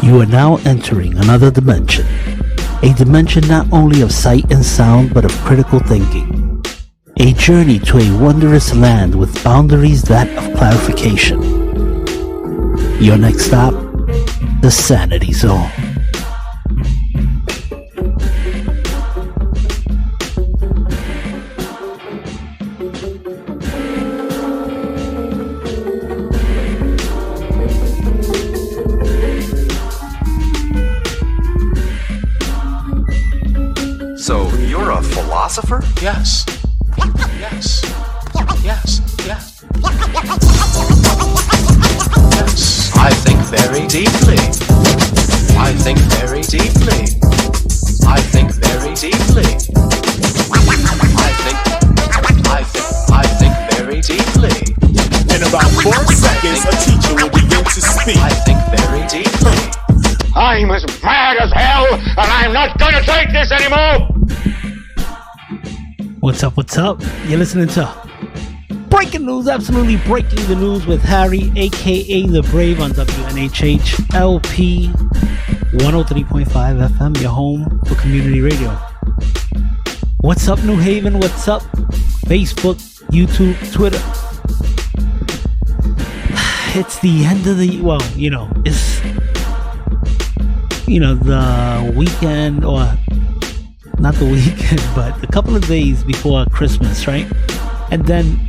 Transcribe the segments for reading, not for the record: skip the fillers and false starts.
You are now entering another dimension. A dimension not only of sight and sound, but of critical thinking. A journey to a wondrous land with boundaries that of clarification. Your next stop, the Sanity Zone. So, you're a philosopher? Yes. Yes. Yes. Yes. Yes. I think very deeply. I think very deeply. I think very deeply. I think very deeply. In about 4 seconds, a teacher will begin to speak. I think very deeply. I'm as mad as hell, and I'm not gonna take this anymore! What's up, what's up? You're listening to Breaking News, absolutely breaking the news with Harry, aka The Brave, on WNHH LP 103.5 FM, your home for community radio. What's up, New Haven? What's up? Facebook, YouTube, Twitter. It's the end of the, well, it's, the weekend, or not the weekend, but a couple of days before Christmas, right? And then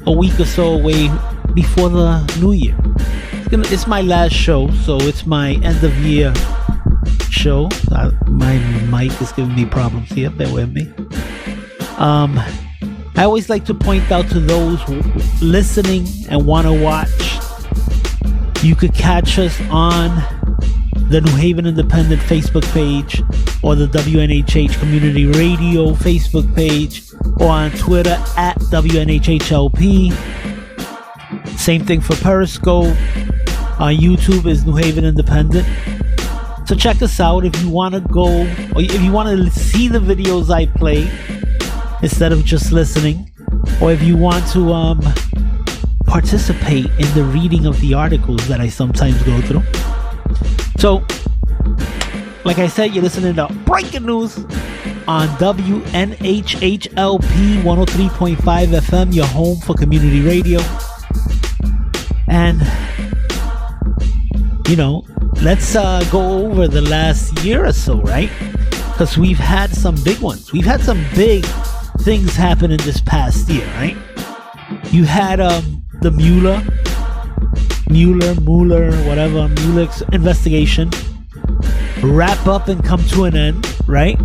a week or so away before the New Year. It's my last show, so it's my end of year show. My mic is giving me problems here, bear with me. I always like to point out to those listening and want to watch, you could catch us on the New Haven Independent Facebook page, or the WNHH Community Radio Facebook page, or on Twitter at WNHHLP. Same thing for Periscope. On YouTube is New Haven Independent. So check us out if you want to go, or if you want to see the videos I play instead of just listening, or if you want to participate in the reading of the articles that I sometimes go through. So, like I said, you're listening to Breaking News on WNHHLP 103.5 FM, your home for community radio. And, let's go over the last year or so, right? Because we've had some big ones. We've had some big things happen in this past year, right? You had the Mueller investigation wrap up and come to an end, right?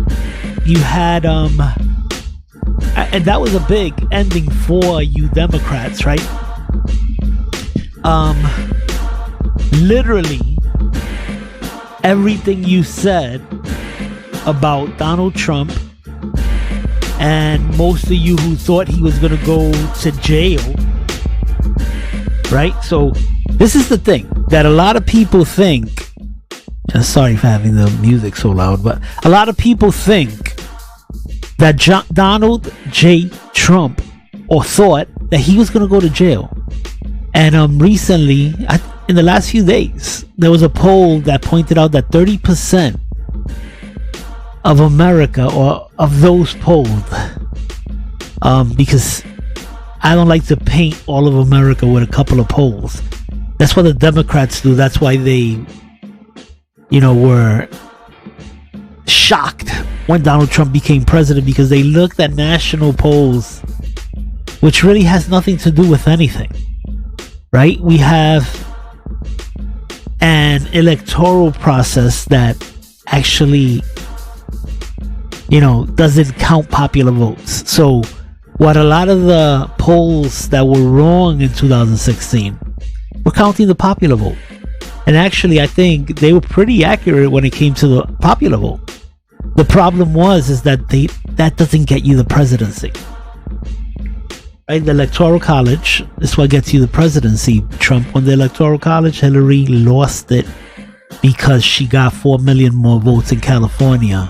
You had and that was a big ending for you Democrats, right? Literally everything you said about Donald Trump, and most of you who thought he was going to go to jail, right? So this is the thing that a lot of people think. Sorry for having the music so loud, but a lot of people think that Donald J. Trump, or thought that he was going to go to jail. And recently, in the last few days, there was a poll that pointed out that 30% of America, or of those polled, because I don't like to paint all of America with a couple of polls. That's what the Democrats do. That's why they, were shocked when Donald Trump became president, because they looked at national polls, which really has nothing to do with anything, right? We have an electoral process that actually, doesn't count popular votes. So what a lot of the polls that were wrong in 2016 were counting the popular vote. And actually, I think they were pretty accurate when it came to the popular vote. The problem is that that doesn't get you the presidency. Right? The Electoral College is what gets you the presidency. Trump won the Electoral College. Hillary lost it because she got 4 million more votes in California,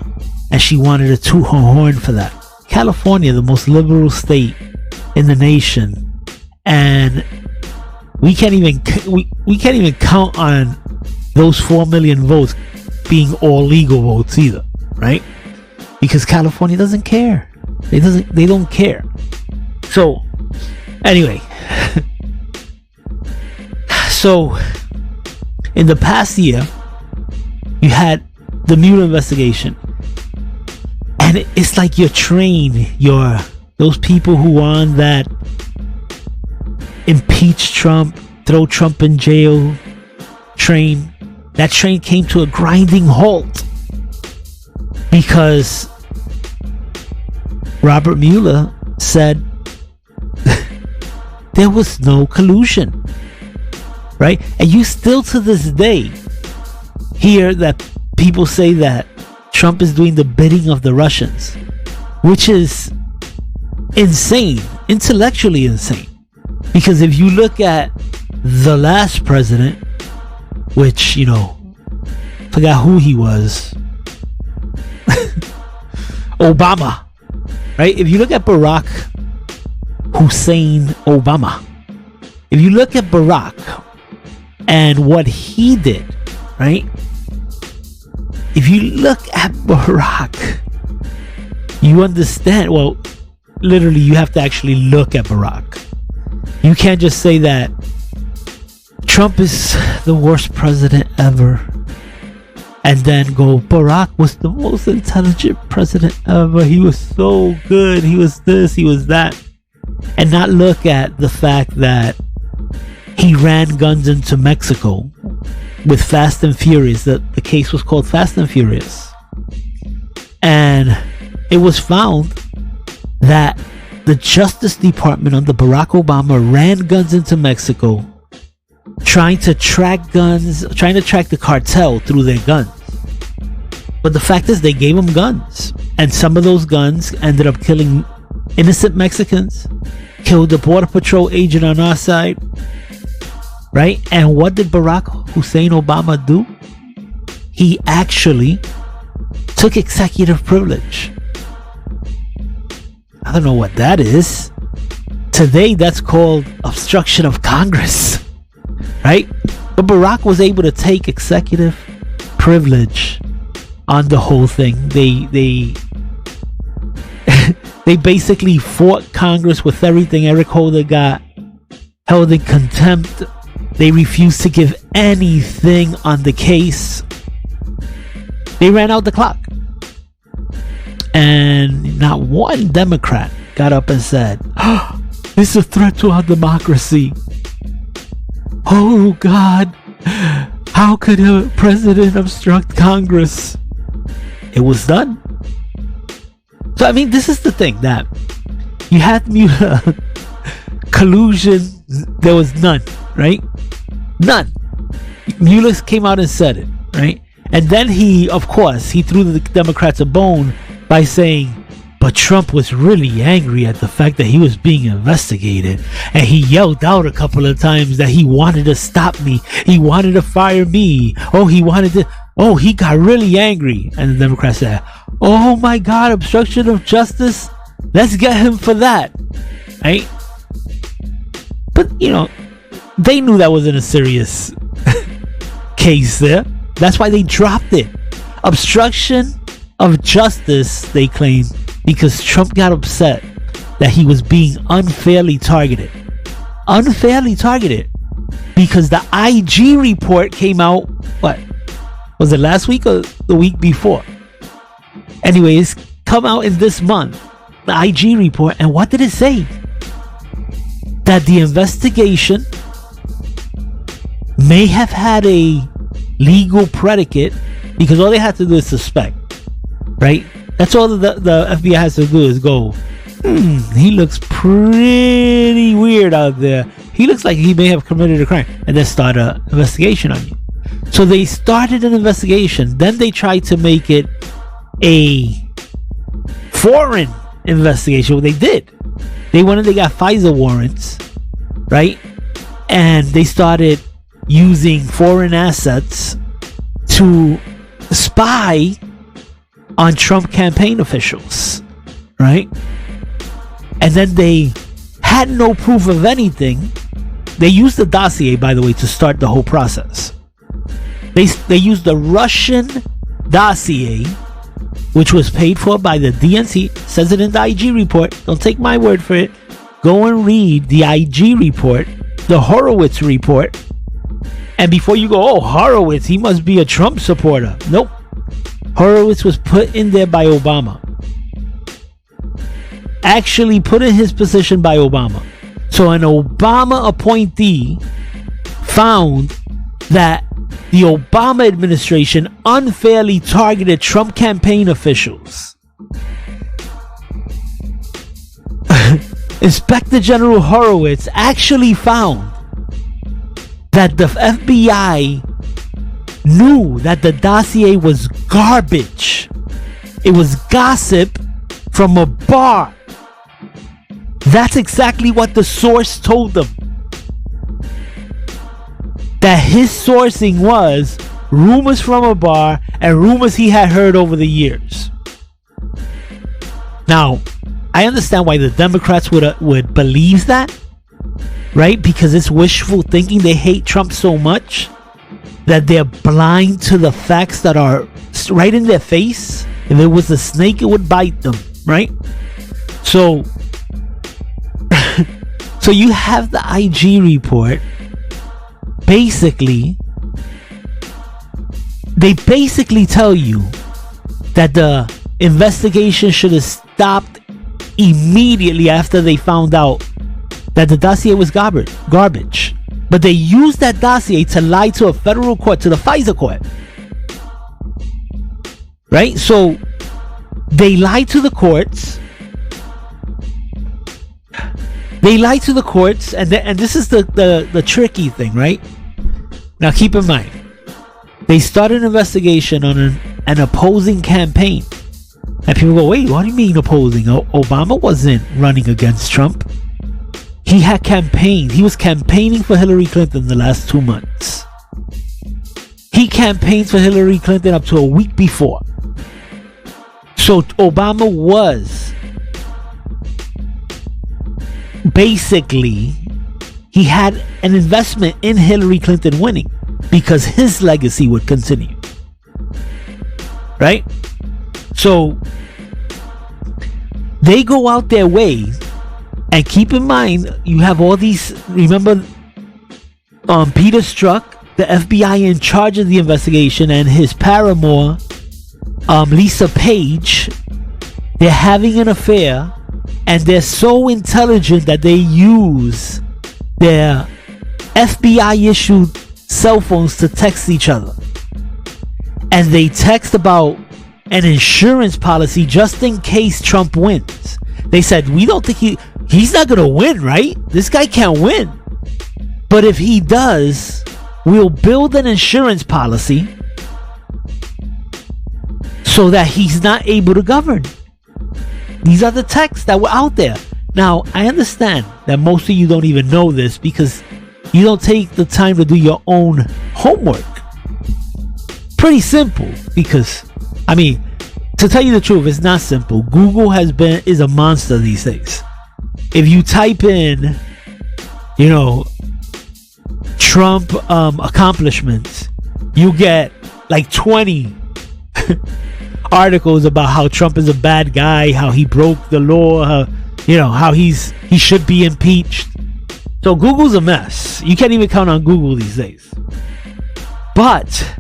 and she wanted to toot her horn for that. California, the most liberal state in the nation, and we can't even count on those 4 million votes being all legal votes either, right? Because California doesn't care. They don't care. So anyway, so in the past year, you had the Mueller investigation, and it's like your train, those people who are on that impeach Trump, throw Trump in jail train. That train came to a grinding halt because Robert Mueller said there was no collusion, right? And you still to this day hear that people say that Trump is doing the bidding of the Russians, which is insane, intellectually insane. Because if you look at the last president, which, forgot who he was, Obama, right? If you look at Barack Hussein Obama, if you look at Barack and what he did, right? If you look at Barack, you understand. Well, literally, you have to actually look at Barack. You can't just say that Trump is the worst president ever and then go, Barack was the most intelligent president ever. He was so good. He was this, he was that. And not look at the fact that he ran guns into Mexico with Fast and Furious. The case was called Fast and Furious. And it was found that the Justice Department under Barack Obama ran guns into Mexico, trying to track the cartel through their guns. But the fact is, they gave them guns, and some of those guns ended up killing innocent Mexicans, killed a Border Patrol agent on our side, right? And what did Barack Hussein Obama do? He actually took executive privilege. I don't know what that is. Today, that's called obstruction of Congress, right? But Barack was able to take executive privilege on the whole thing. They they basically fought Congress with everything. Eric Holder got held in contempt. They refused to give anything on the case. They ran out the clock. And not one Democrat got up and said, oh, this is a threat to our democracy. Oh God, how could a president obstruct Congress? It was done. So I mean, this is the thing, that you had Mueller collusion. There was none, right? None. Mueller came out and said it, right? And then he threw the Democrats a bone by saying, but Trump was really angry at the fact that he was being investigated, and he yelled out a couple of times that he wanted to stop me, he wanted to fire me, he got really angry. And the Democrats said, oh my God, obstruction of justice, let's get him for that, right? But they knew that wasn't a serious case there. That's why they dropped it. Obstruction of justice, they claim, because Trump got upset that he was being unfairly targeted. Unfairly targeted because the IG report came out, what was it, last week or the week before? Anyways, come out in this month, the IG report. And what did it say? That the investigation may have had a legal predicate, because all they had to do is suspect, right? That's all the FBI has to do is go, he looks pretty weird out there. He looks like he may have committed a crime, and then start an investigation on you. So they started an investigation. Then they tried to make it a foreign investigation. What they did, they got FISA warrants, right? And they started using foreign assets to spy on Trump campaign officials, right? And then they had no proof of anything. They used the dossier, by the way, to start the whole process. They used the Russian dossier, which was paid for by the DNC. Says it in the IG report. Don't take my word for it. Go and read the IG report, the Horowitz report. And before you go, oh, Horowitz, he must be a Trump supporter. Nope. Horowitz was put in there by Obama. Actually put in his position by Obama. So an Obama appointee found that the Obama administration unfairly targeted Trump campaign officials. Inspector General Horowitz actually found that the FBI knew that the dossier was garbage. It was gossip from a bar. That's exactly what the source told them. That his sourcing was rumors from a bar and rumors he had heard over the years. Now, I understand why the Democrats would believe that, right? Because it's wishful thinking. They hate Trump so much that they're blind to the facts that are right in their face. If it was a snake, it would bite them, right? So you have the IG report. Basically, they basically tell you that the investigation should have stopped immediately after they found out that the dossier was garbage. But they used that dossier to lie to a federal court, to the FISA court. Right? So they lied to the courts. They lied to the courts, and this is the tricky thing, right? Now keep in mind, they started an investigation on an opposing campaign. And people go, wait, what do you mean opposing? Obama wasn't running against Trump. He had campaigned. He was campaigning for Hillary Clinton the last 2 months. He campaigned for Hillary Clinton up to a week before. So Obama was basically, he had an investment in Hillary Clinton winning because his legacy would continue. Right? So they go out their way, and keep in mind, you have all these, remember Peter Strzok, the FBI in charge of the investigation, and his paramour, Lisa Page, they're having an affair, and they're so intelligent that they use their FBI issued cell phones to text each other. And they text about an insurance policy just in case Trump wins. They said, we don't think he's not gonna win, right? This guy can't win. But if he does, we'll build an insurance policy so that he's not able to govern. These are the texts that were out there. Now, I understand that most of you don't even know this because you don't take the time to do your own homework. Pretty simple, because I mean, to tell you the truth, it's not simple. Google is a monster these days. If you type in, Trump accomplishments, you get like 20 articles about how Trump is a bad guy, how he broke the law, how he should be impeached. So Google's a mess. You can't even count on Google these days. But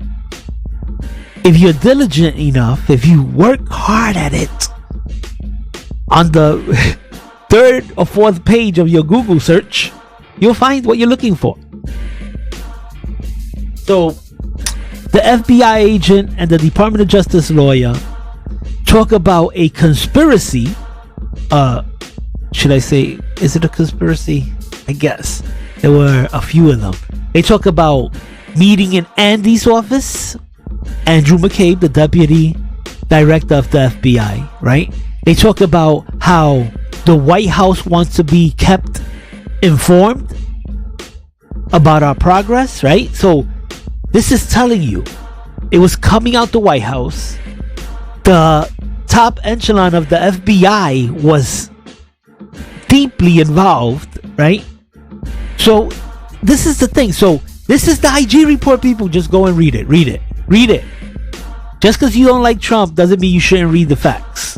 if you're diligent enough, if you work hard at it, on the third or fourth page of your Google search, you'll find what you're looking for. So the FBI agent and the Department of Justice lawyer talk about a conspiracy. Should I say, is it a conspiracy? I guess there were a few of them. They talk about meeting in Andy's office. Andrew McCabe, the deputy director of the FBI, right? They talk about how the White House wants to be kept informed about our progress, right? So this is telling you it was coming out the White House. The top echelon of the FBI was deeply involved, right? So this is the thing. So This is the IG report, people. Just go and read it. Read it. Read it. Just because you don't like Trump doesn't mean you shouldn't read the facts.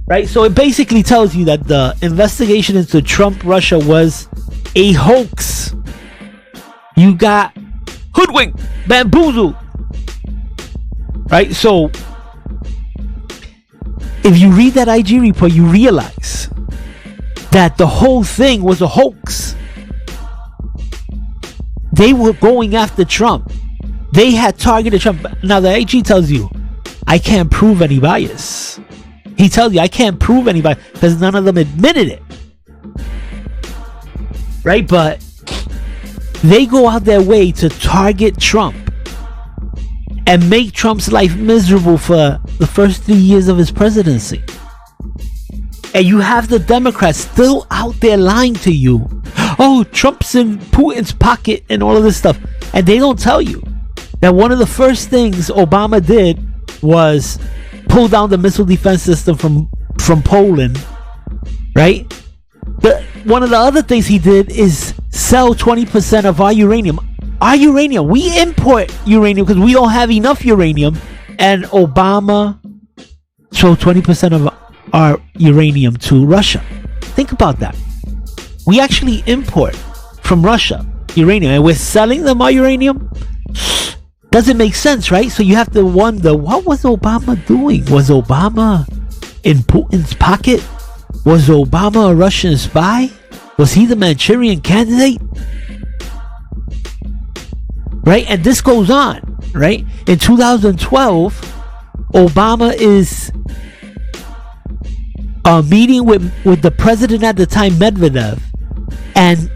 Right? So it basically tells you that the investigation into Trump-Russia was a hoax. You got hoodwinked, bamboozled. Right? So if you read that IG report, you realize that the whole thing was a hoax. They were going after Trump. They had targeted Trump. Now the IG tells you, I can't prove any bias. He tells you, I can't prove any bias because none of them admitted it. Right? But they go out their way to target Trump and make Trump's life miserable for the first 3 years of his presidency. And you have the Democrats still out there lying to you. Oh, Trump's in Putin's pocket and all of this stuff. And they don't tell you that one of the first things Obama did was pull down the missile defense system from Poland. Right? One of the other things he did is sell 20% of our uranium. Our uranium. We import uranium because we don't have enough uranium. And Obama sold 20% of our uranium to Russia. Think about that. We actually import from Russia uranium and we're selling them our uranium. Doesn't make sense, right? So you have to wonder, what was Obama doing? Was Obama in Putin's pocket? Was Obama a Russian spy? Was he the Manchurian candidate? Right? And this goes on, right? In 2012, Obama is meeting with the president at the time, Medvedev, and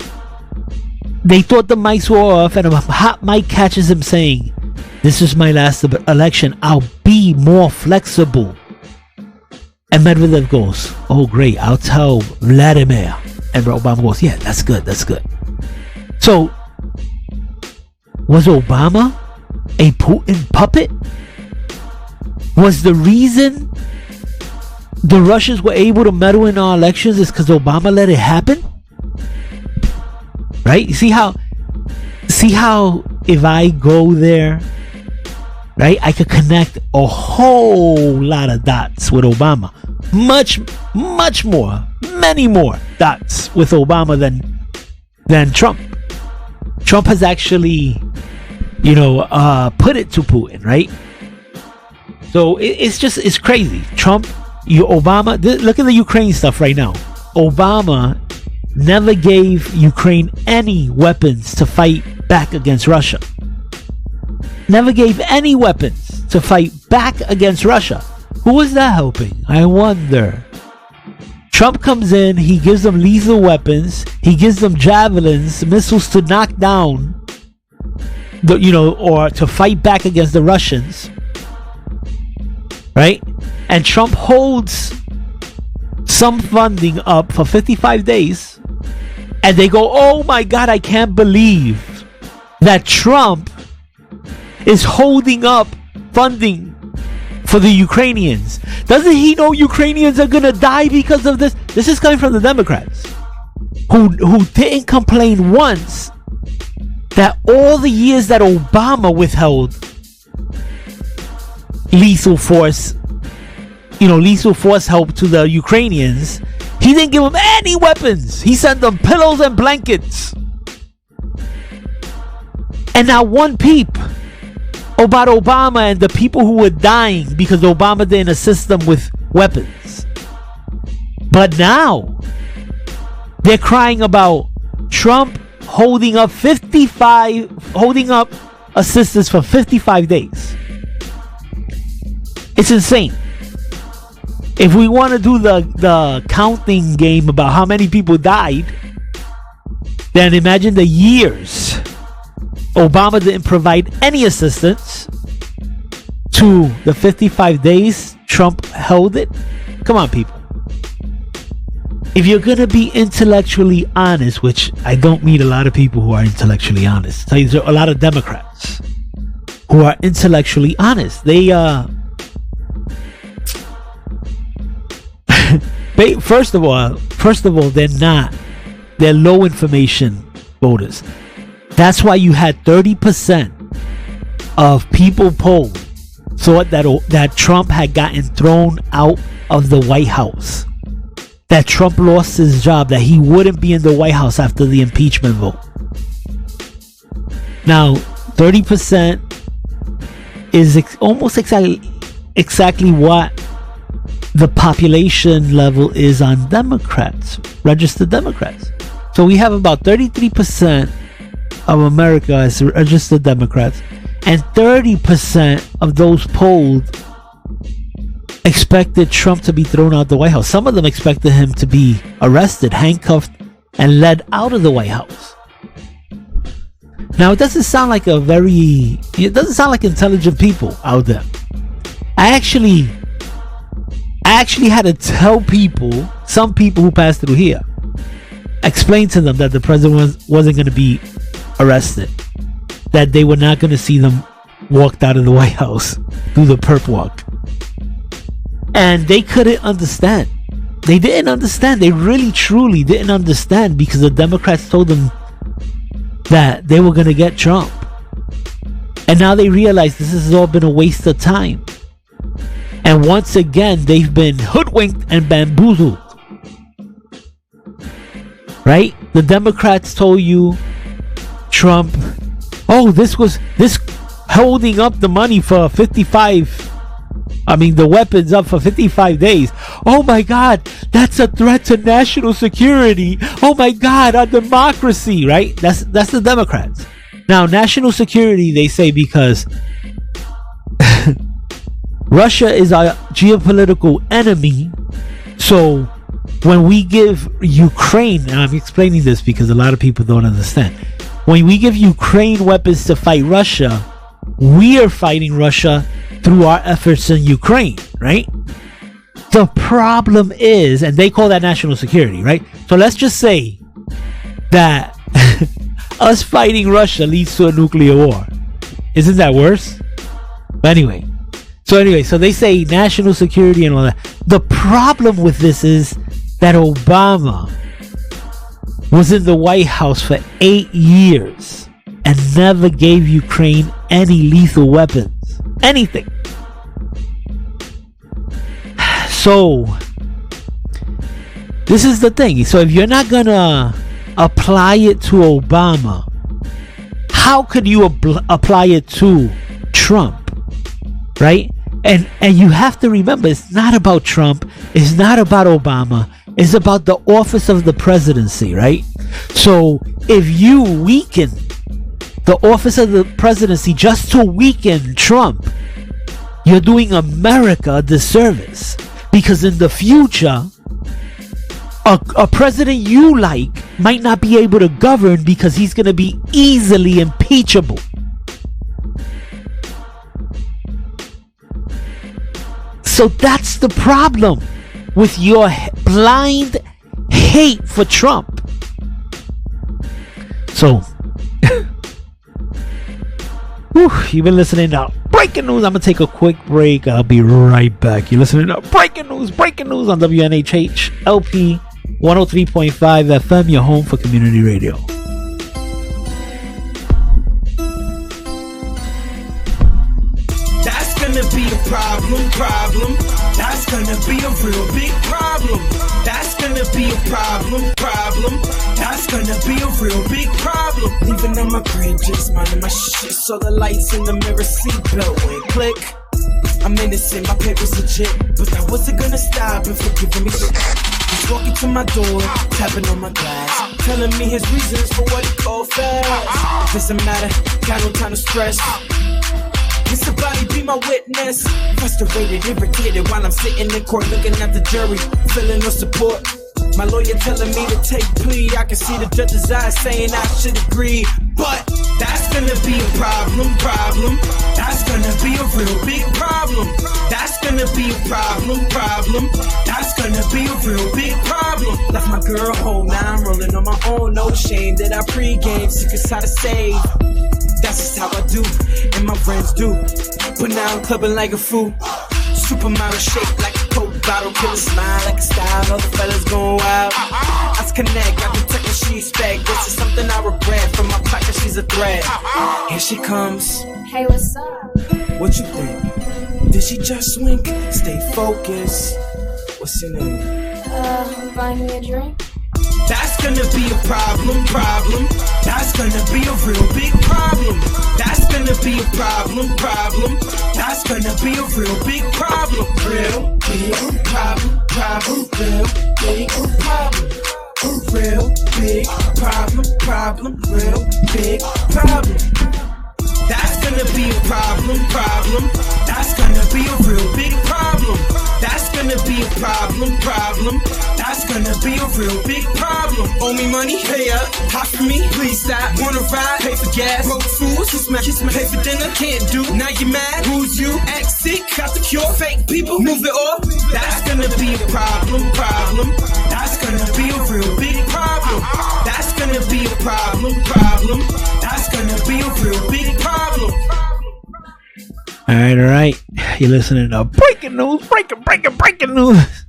they thought the mics were off, and a hot mic catches him saying, "This is my last election. I'll be more flexible." And Medvedev goes, "Oh, great. I'll tell Vladimir." And Obama goes, "Yeah, that's good. That's good." So, was Obama a Putin puppet? Was the reason the Russians were able to meddle in our elections is because Obama let it happen? Right? You see how if I go there, right, I could connect a whole lot of dots with Obama. Much more, many more dots with Obama than Trump. Trump has actually, put it to Putin, right? So it's crazy. Trump, Obama, look at the Ukraine stuff right now. Obama never gave Ukraine any weapons to fight back against Russia. Never gave any weapons to fight back against Russia. Who was that helping? I wonder. Trump comes in, he gives them lethal weapons, he gives them javelins, missiles to knock down, or to fight back against the Russians. Right? And Trump holds some funding up for 55 days. And they go, "Oh my God, I can't believe that Trump is holding up funding for the Ukrainians. Doesn't he know Ukrainians are gonna die because of this?" This is coming from the Democrats, who didn't complain once that all the years that Obama withheld lethal force help to the Ukrainians, he didn't give them any weapons. He sent them pillows and blankets. And not one peep about Obama and the people who were dying because Obama didn't assist them with weapons. But now they're crying about Trump holding up assistance for 55 days. It's insane. If we want to do the counting game about how many people died, then imagine the years Obama didn't provide any assistance to the 55 days Trump held it. Come on, people. If you're going to be intellectually honest, which I don't meet a lot of people who are intellectually honest. So there are a lot of Democrats who are intellectually honest. They First of all, they're not. They're low information voters. That's why you had 30% of people polled thought that Trump had gotten thrown out of the White House, that Trump lost his job, that he wouldn't be in the White House after the impeachment vote. Now, 30% is almost exactly what the population level is on Democrats, registered Democrats. So we have about 33% of America as registered Democrats, and 30% of those polled expected Trump to be thrown out of the White House. Some of them expected him to be arrested, handcuffed, and led out of the White House. Now, it doesn't sound like intelligent people out there. I actually had to tell some people who passed through here, explain to them that the president wasn't going to be arrested, that they were not going to see them walked out of the White House, do the perp walk. And they couldn't understand. They didn't understand. They really, truly didn't understand, because the Democrats told them that they were going to get Trump. And now they realize this has all been a waste of time. And once again, they've been hoodwinked and bamboozled. Right? The Democrats told you Trump, this holding up the money for the weapons up for 55 days. Oh my God, that's a threat to national security. Oh my God, our democracy, right? That's the Democrats. Now, national security, they say, because Russia is our geopolitical enemy. So when we give Ukraine, and I'm explaining this because a lot of people don't understand, when we give Ukraine weapons to fight Russia, we are fighting Russia through our efforts in Ukraine, right? The problem is, and they call that national security, right? So let's just say that us fighting Russia leads to a nuclear war. Isn't that worse? But anyway, so they say national security and all that. The problem with this is that Obama was in the White House for 8 years and never gave Ukraine any lethal weapons. Anything. So this is the thing. So if you're not gonna apply it to Obama, how could you apply it to Trump, right? And you have to remember, it's not about Trump, it's not about Obama, it's about the office of the presidency, right? So if you weaken the office of the presidency just to weaken Trump, you're doing America a disservice. Because in the future, a president you like might not be able to govern because he's going to be easily impeachable. So that's the problem with your blind hate for Trump. So, you've been listening to Breaking News. I'm going to take a quick break. I'll be right back. You're listening to Breaking News on WNHH LP 103.5 FM, your home for community radio. That's going to be a problem. That's going to be a real big problem. That's going to be a problem. That's going to be a real big problem. Leaving on my brain, just minding my shit. Saw the lights in the mirror, seatbelt went click. I'm innocent, my paper's legit, but that wasn't gonna stop him from giving me shit. He's walking to my door, tapping on my glass, telling me his reasons for what he called fast. Doesn't matter, got no time to stress. Can somebody be my witness? Frustrated, irritated while I'm sitting in court looking at the jury, feeling no support. My lawyer telling me to take plea. I can see the judge's eyes saying I should agree. But that's gonna be a problem. That's gonna be a real big problem. That's gonna be a problem. That's gonna be a real big problem. Left my girl home, now I'm rolling on my own. No shame that I pregame, secrets how to save. That's just how I do, and my friends do. But now I'm clubbing like a fool. Supermodel shaped like a Coke bottle, killer smile like a style. All the fellas going wild. Let's connect, got the technical she expect? This is something I regret. From my pocket, she's a threat. Here she comes. Hey, what's up? What you think? Did she just wink? Stay focused. What's your name? Buying me a drink? That's gonna be a problem. That's gonna be a real big problem. That's gonna be a problem. That's gonna be a real big problem. Real big problem. Real big problem. Real big problem. Real big problem. That's gonna be a problem. That's gonna be a real big problem. That's gonna be a problem. That's gonna be a real big problem. Owe me money, pay up. Hot for me, please stop. Wanna ride, pay for gas. Broke food, kiss my, pay for dinner. Can't do, now you mad. Who's you? Act sick, got the cure. Fake people, move it off. That's gonna be a problem. That's gonna be a real big problem. That's gonna be a problem. That's gonna be a real big problem. All right. You're listening to breaking news. Breaking news.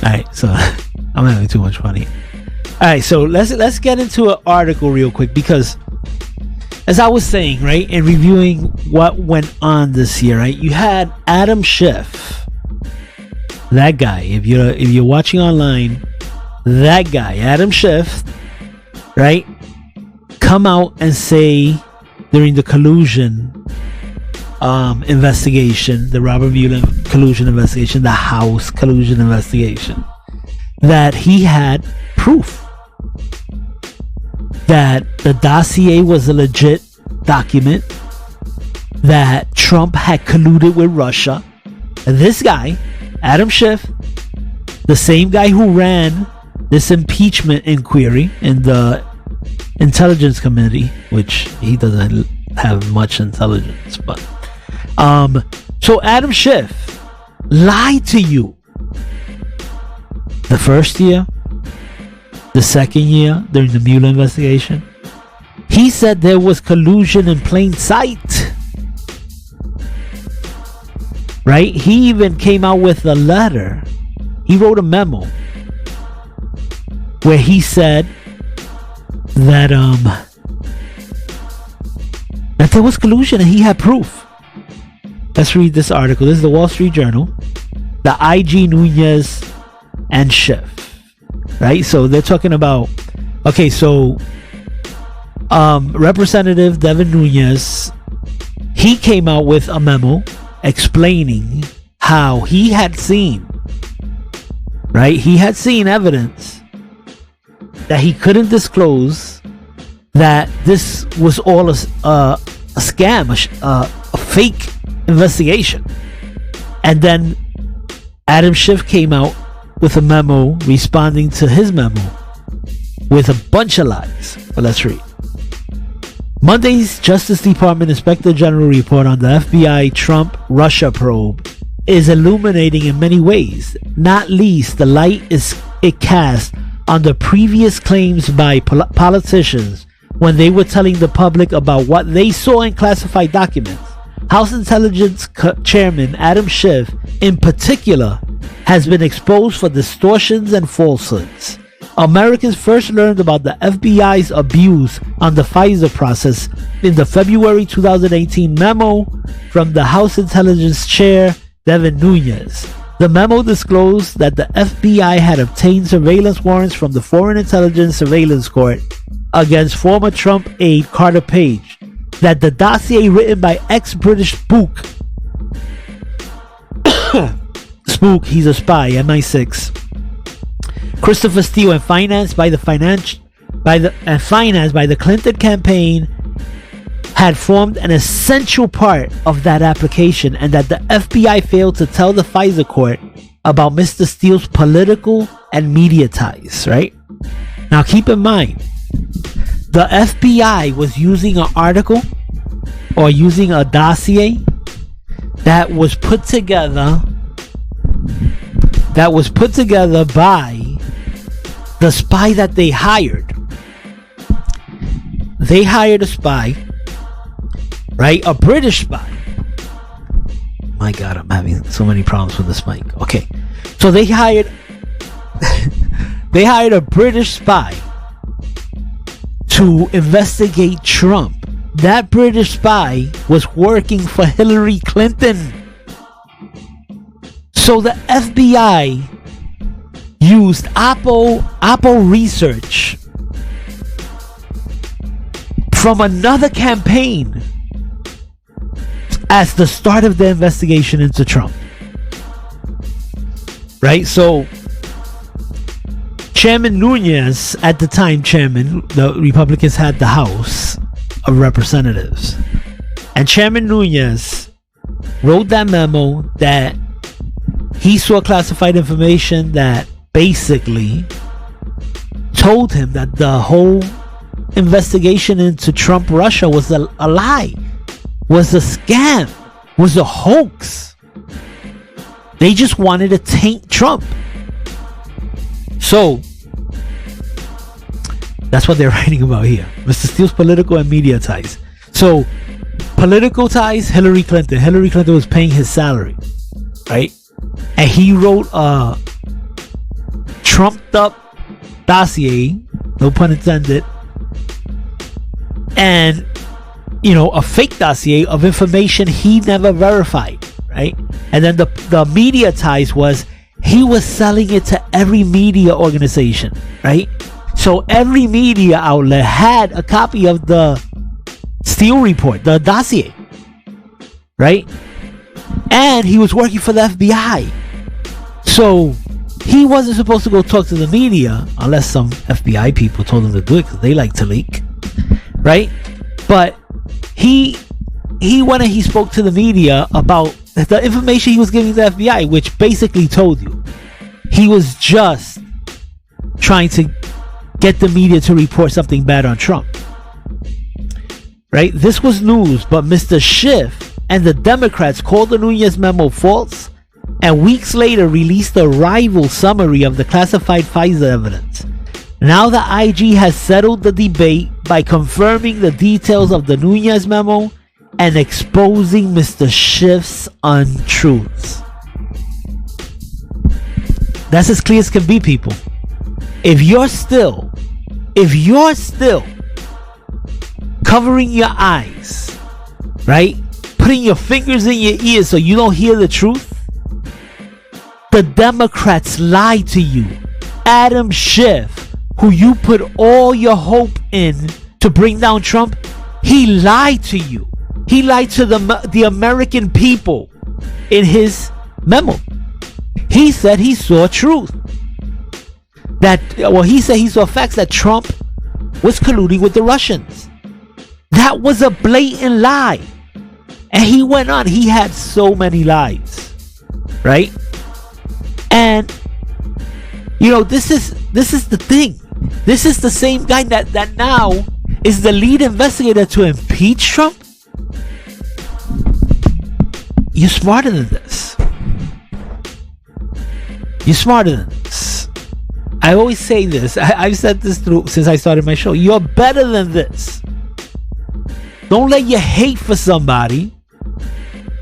All right, so I'm having too much fun here. All right, so let's get into an article real quick, because as I was saying, right, and reviewing what went on this year, right, you had Adam Schiff, that guy. If you're watching online, that guy, Adam Schiff, right, come out and say during the collusion investigation, the Robert Mueller collusion investigation, the House collusion investigation, that he had proof that the dossier was a legit document, that Trump had colluded with Russia. And this guy, Adam Schiff, the same guy who ran this impeachment inquiry in the Intelligence Committee, which he doesn't have much intelligence, but so Adam Schiff lied to you the first year, the second year during the Mueller investigation. He said there was collusion in plain sight, right? He even came out with a letter. He wrote a memo where he said that that there was collusion and he had proof. Let's read this article. This is the Wall Street Journal. The IG, Nunes, and Schiff. Right? So they're talking about... Okay, so... Representative Devin Nunes, he came out with a memo explaining how he had seen... Right? He had seen evidence that he couldn't disclose, that this was all a scam, a fake investigation. And then Adam Schiff came out with a memo responding to his memo with a bunch of lies. But let's read. Monday's Justice Department Inspector General report on the FBI Trump-Russia probe is illuminating in many ways. Not least, the light it cast on the previous claims by politicians when they were telling the public about what they saw in classified documents. House Intelligence Chairman Adam Schiff, in particular, has been exposed for distortions and falsehoods. Americans first learned about the FBI's abuse on the FISA process in the February 2018 memo from the House Intelligence Chair Devin Nunes. The memo disclosed that the FBI had obtained surveillance warrants from the Foreign Intelligence Surveillance Court against former Trump aide Carter Page, that the dossier written by ex-British spook, he's a spy, MI6, Christopher Steele, and financed by the Clinton campaign, had formed an essential part of that application, and that the FBI failed to tell the FISA court about Mr. Steele's political and media ties, right? Now keep in mind, the FBI was using an article or using a dossier that was put together by the spy that they hired. They hired a spy, right? A British spy. My God, I'm having so many problems with this mic. Okay, so they hired a British spy to investigate Trump. That British spy was working for Hillary Clinton. So the FBI used Oppo research from another campaign as the start of the investigation into Trump. Right? So Chairman Nunes, at the time chairman, the Republicans had the House of Representatives, and Chairman Nunes wrote that memo that he saw classified information that basically told him that the whole investigation into Trump Russia was a lie, was a scam, was a hoax. They just wanted to taint Trump. So that's what they're writing about here. Mr. Steele's political and media ties. So political ties, Hillary Clinton. Hillary Clinton was paying his salary, right? And he wrote a trumped up dossier, no pun intended, and a fake dossier of information he never verified, right? And then the media ties was he was selling it to every media organization, right? So every media outlet had a copy of the Steele report, the dossier, right? And he was working for the FBI. So he wasn't supposed to go talk to the media unless some FBI people told him to do it because they like to leak, right? But he went and he spoke to the media about the information he was giving the FBI, which basically told you he was just trying to get the media to report something bad on Trump, right? This was news, but Mr. Schiff and the Democrats called the Nunes memo false, and weeks later released a rival summary of the classified FISA evidence. Now the IG has settled the debate by confirming the details of the Nunes memo and exposing Mr. Schiff's untruths. That's as clear as can be, people. If you're still covering your eyes, right? Putting your fingers in your ears so you don't hear the truth, the Democrats lied to you. Adam Schiff, who you put all your hope in to bring down Trump, he lied to you. He lied to the American people in his memo. He said he saw truth. He said he saw facts that Trump was colluding with the Russians. That was a blatant lie. And he went on. He had so many lies, right? And this is the thing. This is the same guy that now is the lead investigator to impeach Trump. You're smarter than this. You're smarter than this. I always say this. I've said this since I started my show. You're better than this. Don't let your hate for somebody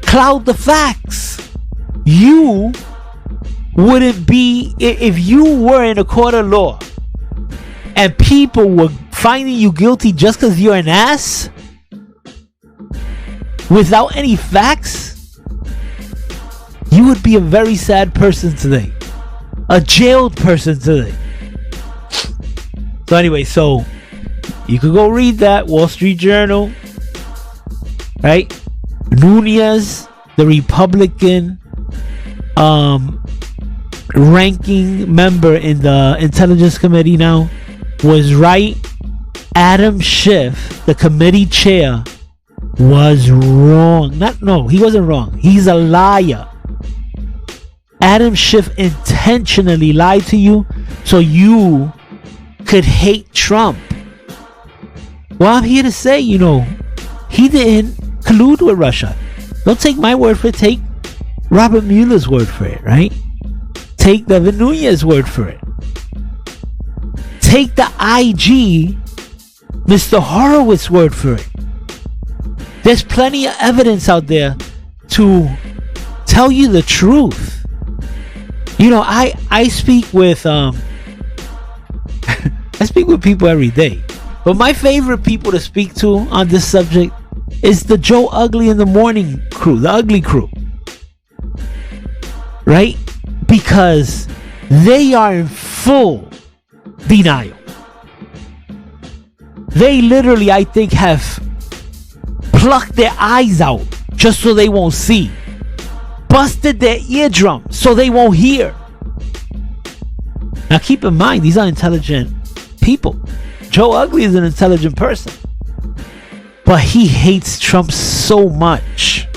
cloud the facts. You wouldn't be, if you were in a court of law and people were finding you guilty just because you're an ass without any facts, you would be a very sad person today. A jailed person today. So anyway, so you could go read that Wall Street Journal, right? Nunes, the Republican ranking member in the Intelligence Committee now, was right. Adam Schiff, the committee chair, was wrong. He wasn't wrong. He's a liar. Adam Schiff intentionally lied to you so you could hate Trump. Well, I'm here to say, he didn't collude with Russia. Don't take my word for it. Take Robert Mueller's word for it, right? Take Devin Nunes' word for it. Take the IG, Mr. Horowitz's word for it. There's plenty of evidence out there to tell you the truth. I speak with I speak with people every day, But my favorite people to speak to on this subject is the Joe Ugly in the Morning crew, the Ugly crew. Right? Because they are in full denial. They literally, I think, have plucked their eyes out just so they won't see. Busted their eardrums so they won't hear. Now keep in mind, these are intelligent people. Joe Ugly is an intelligent person. But he hates Trump so much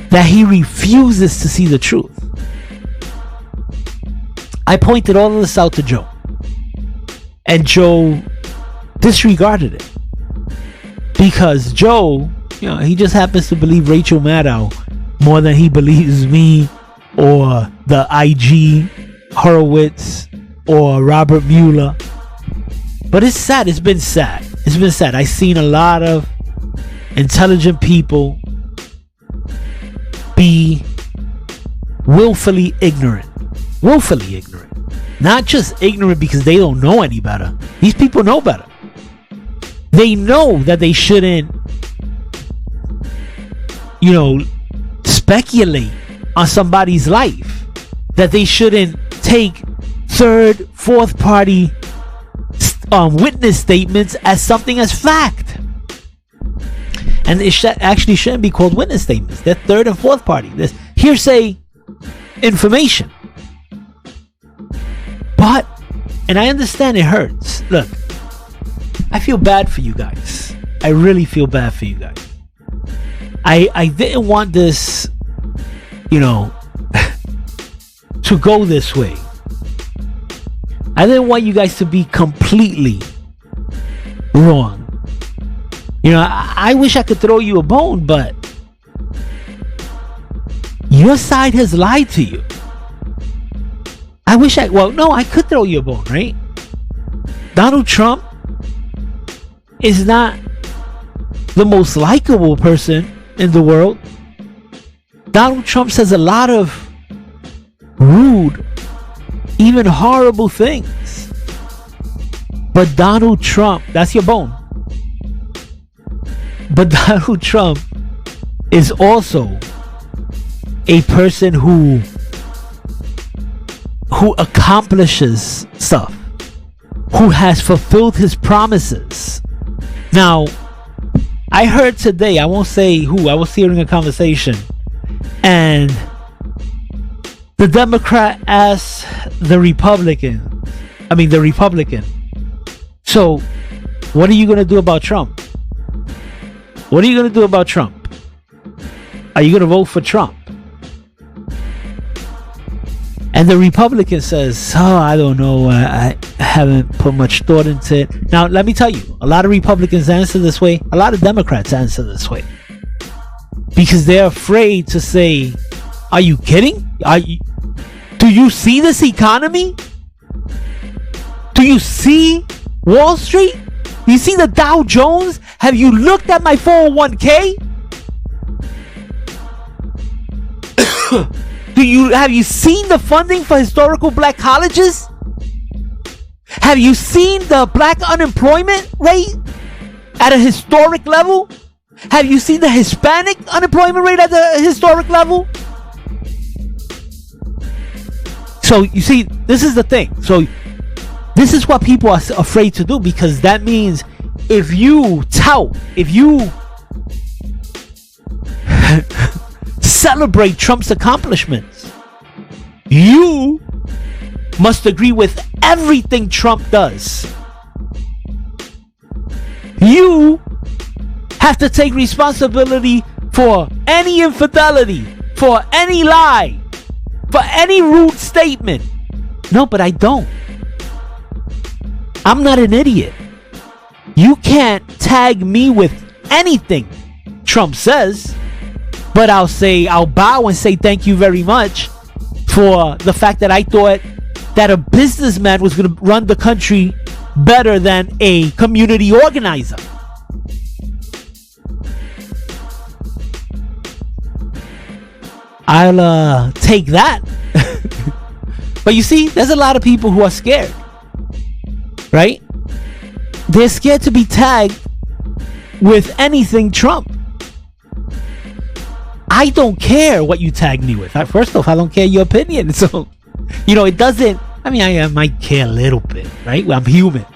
that he refuses to see the truth. I pointed all of this out to Joe. And Joe disregarded it. Because Joe, he just happens to believe Rachel Maddow more than he believes me or the IG Horowitz or Robert Mueller. But it's sad. It's been sad. It's been sad. I've seen a lot of intelligent people be willfully ignorant. Willfully ignorant. Not just ignorant because they don't know any better. These people know better. They know that they shouldn't, speculate on somebody's life. That they shouldn't take third, fourth party witness statements as something as fact. And it actually shouldn't be called witness statements. They're third and fourth party. There's hearsay information. But, and I understand it hurts. Look, I feel bad for you guys. I really feel bad for you guys. I didn't want this, to go this way. I didn't want you guys to be completely wrong. I wish I could throw you a bone, but your side has lied to you. I could throw you a bone, right? Donald Trump is not the most likable person in the world. Donald Trump says a lot of rude, even horrible things. But Donald Trump, that's your bone. But Donald Trump is also a person who accomplishes stuff, who has fulfilled his promises. Now, I heard today, I won't say who, I was hearing a conversation, and the Democrat asked the Republican, so what are you going to do about Trump? What are you going to do about Trump? Are you going to vote for Trump? And the Republican says, I don't know. I haven't put much thought into it. Now, let me tell you, a lot of Republicans answer this way. A lot of Democrats answer this way. Because they're afraid to say, are you kidding? Do you see this economy? Do you see Wall Street? Do you see the Dow Jones? Have you looked at my 401k? Have you seen the funding for historical black colleges? Have you seen the black unemployment rate at a historic level? Have you seen the Hispanic unemployment rate at the historic level? So you see, this is the thing. So this is what people are afraid to do, because that means if you celebrate Trump's accomplishments, you must agree with everything Trump does. You have to take responsibility for any infidelity, for any lie, for any rude statement. No, but I don't. I'm not an idiot. You can't tag me with anything Trump says, but I'll bow and say thank you very much for the fact that I thought that a businessman was going to run the country better than a community organizer. I'll take that. But you see, there's a lot of people who are scared, right? they're scared to be tagged with anything Trump. I don't care what you tag me with. First off, I don't care your opinion. So, it doesn't. I mean, I might care a little bit, right? I'm human.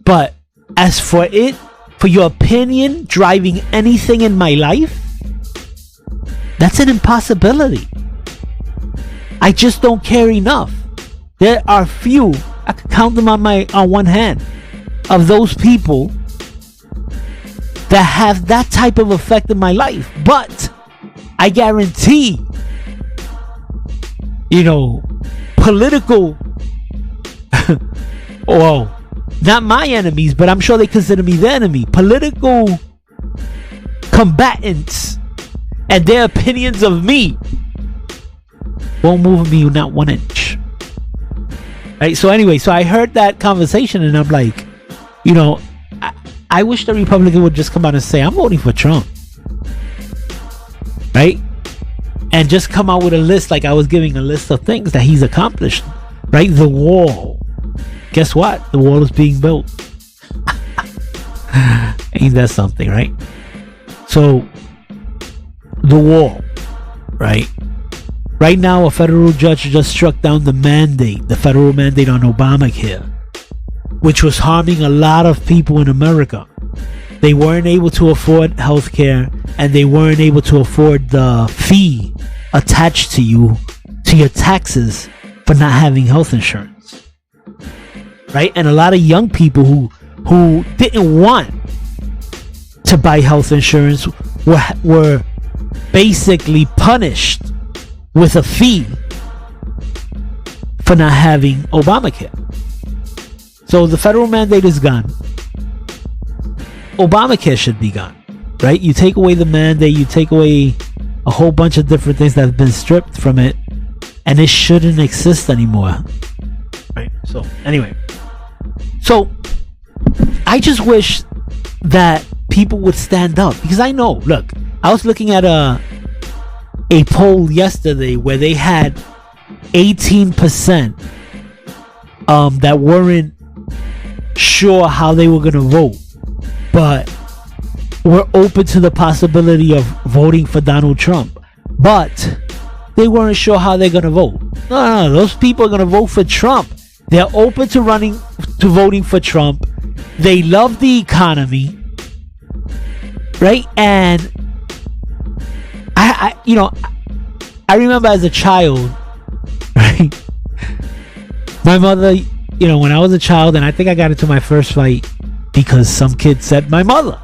But as for your opinion driving anything in my life, that's an impossibility. I just don't care enough. There are few, I can count them on one hand, of those people that have that type of effect in my life. But I guarantee, political, well, not my enemies, but I'm sure they consider me their enemy. Political combatants and their opinions of me won't move me not 1 inch. Right? So anyway, I heard that conversation and I'm like, I wish the Republican would just come out and say, I'm voting for Trump. Right? And just come out with a list like I was giving a list of things that he's accomplished. Right? The wall. Guess what? The wall is being built. Ain't that something, right? So, the wall. Right? Right now, a federal judge just struck down the federal mandate on Obamacare, which was harming a lot of people in America. They weren't able to afford health care, and they weren't able to afford the fee attached to your taxes for not having health insurance. Right? And a lot of young people who didn't want to buy health insurance were basically punished with a fee for not having Obamacare. So the federal mandate is gone. Obamacare should be gone, right? You take away the mandate, you take away a whole bunch of different things that have been stripped from it, and it shouldn't exist anymore. Right? So anyway, I just wish that people would stand up, because I know, look, I was looking at a poll yesterday where they had 18% that weren't sure how they were going to vote, but were open to the possibility of voting for Donald Trump, but they weren't sure how they're going to vote. No, those people are going to vote for Trump. They're open to voting for Trump. They love the economy, right? And I remember as a child, right? My mother, when I was a child, and I think I got into my first fight because some kid said my mother.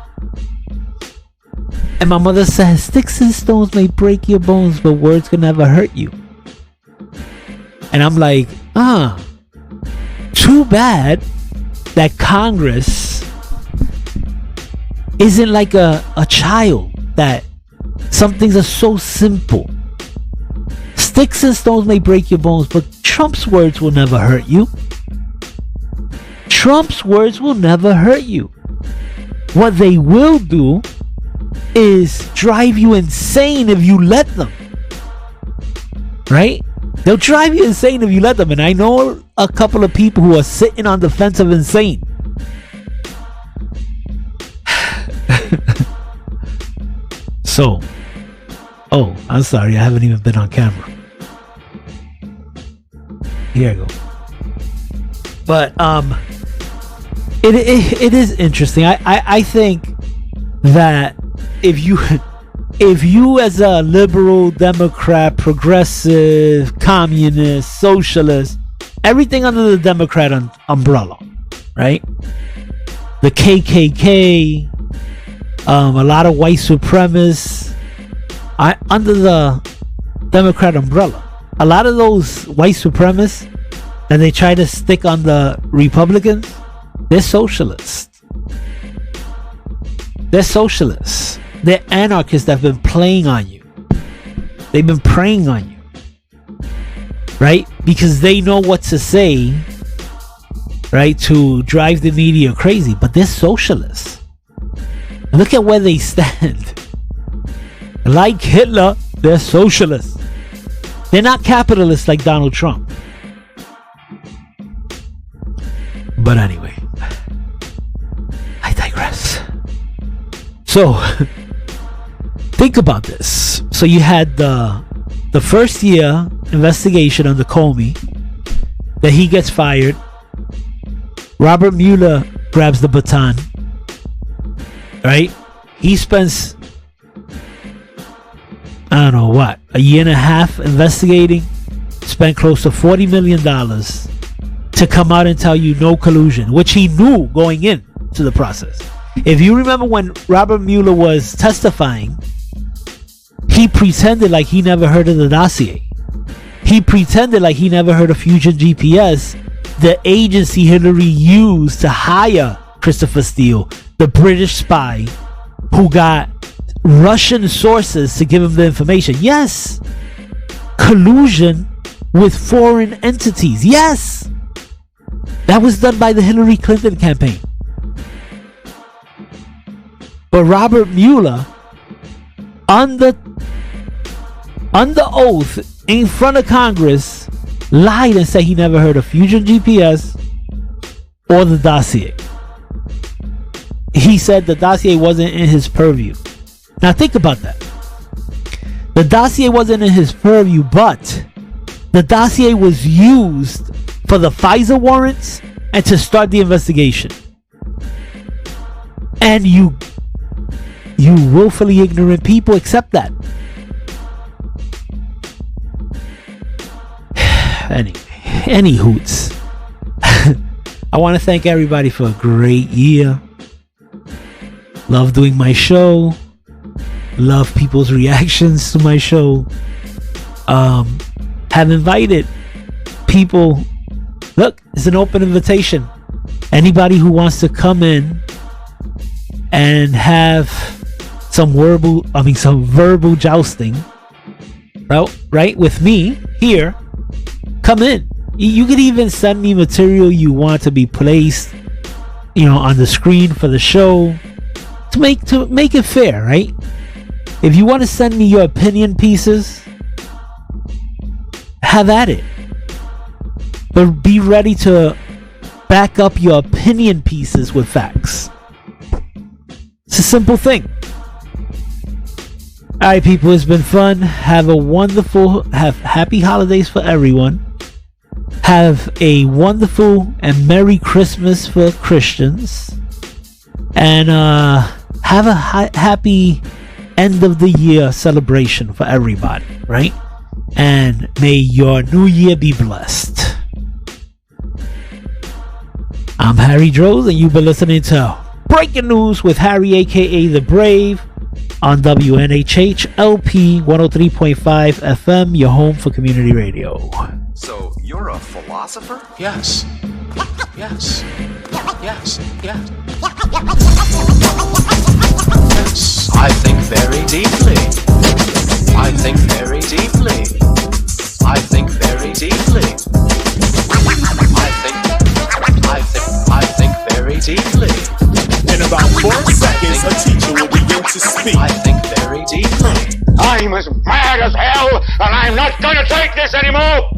And my mother says, sticks and stones may break your bones, but words can never hurt you. And I'm like, too bad that Congress isn't like a child, that some things are so simple. Sticks and stones may break your bones, but Trump's words will never hurt you. Trump's words will never hurt you. What they will do is drive you insane if you let them. Right? They'll drive you insane if you let them. And I know a couple of people who are sitting on the fence of insane. So, I'm sorry, I haven't even been on camera. Here I go. But it is interesting. I think that if you as a liberal, Democrat, progressive, communist, socialist, everything under the Democrat umbrella, right? The KKK, a lot of white supremacists under the Democrat umbrella. A lot of those white supremacists that they try to stick on the Republicans, they're socialists. They're socialists. They're anarchists that have been playing on you. They've been preying on you. Right? Because they know what to say, right, to drive the media crazy. But they're socialists. Look at where they stand. Like Hitler, they're socialists. They're not capitalists like Donald Trump. But anyway, So think about this. So you had the first year investigation under Comey, that he gets fired. Robert Mueller grabs the baton, right? He spends, I don't know what, a year and a half investigating, spent close to $40 million to come out and tell you no collusion, which he knew going in to the process. If you remember when Robert Mueller was testifying, he pretended like he never heard of the dossier. He pretended like he never heard of Fusion GPS, the agency Hillary used to hire Christopher Steele, the British spy who got Russian sources to give him the information. Yes, collusion with foreign entities. Yes, that was done by the Hillary Clinton campaign. But Robert Mueller, under oath in front of Congress, lied and said he never heard of Fusion GPS or the dossier. He said the dossier wasn't in his purview. Now think about that. The dossier wasn't in his purview, but the dossier was used for the FISA warrants and to start the investigation. And you willfully ignorant people accept that. Any hoots. I want to thank everybody for a great year. Love doing my show. Love people's reactions to my show. Have invited people. Look, it's an open invitation. Anybody who wants to come in and have some verbal jousting, right, with me here, come in. You could even send me material you want to be placed, on the screen for the show, to make it fair, right? If you want to send me your opinion pieces, have at it. But be ready to back up your opinion pieces with facts. It's a simple thing. Alright, people, it's been fun. Have happy holidays for everyone. Have a wonderful and Merry Christmas for Christians. And have a happy end of the year celebration for everybody, right? And may your new year be blessed. I'm Harry Droz, and you've been listening to Breaking News with Harry, aka The Brave, on WNHH LP 103.5 FM, your home for community radio. So, you're a philosopher? Yes. Yes. Yes. Yes. Yes. I think very deeply. I think very deeply. I think very deeply. I think very deeply. In about 4 seconds, a teacher will begin to speak. I think very deeply. I'm as mad as hell, and I'm not gonna take this anymore!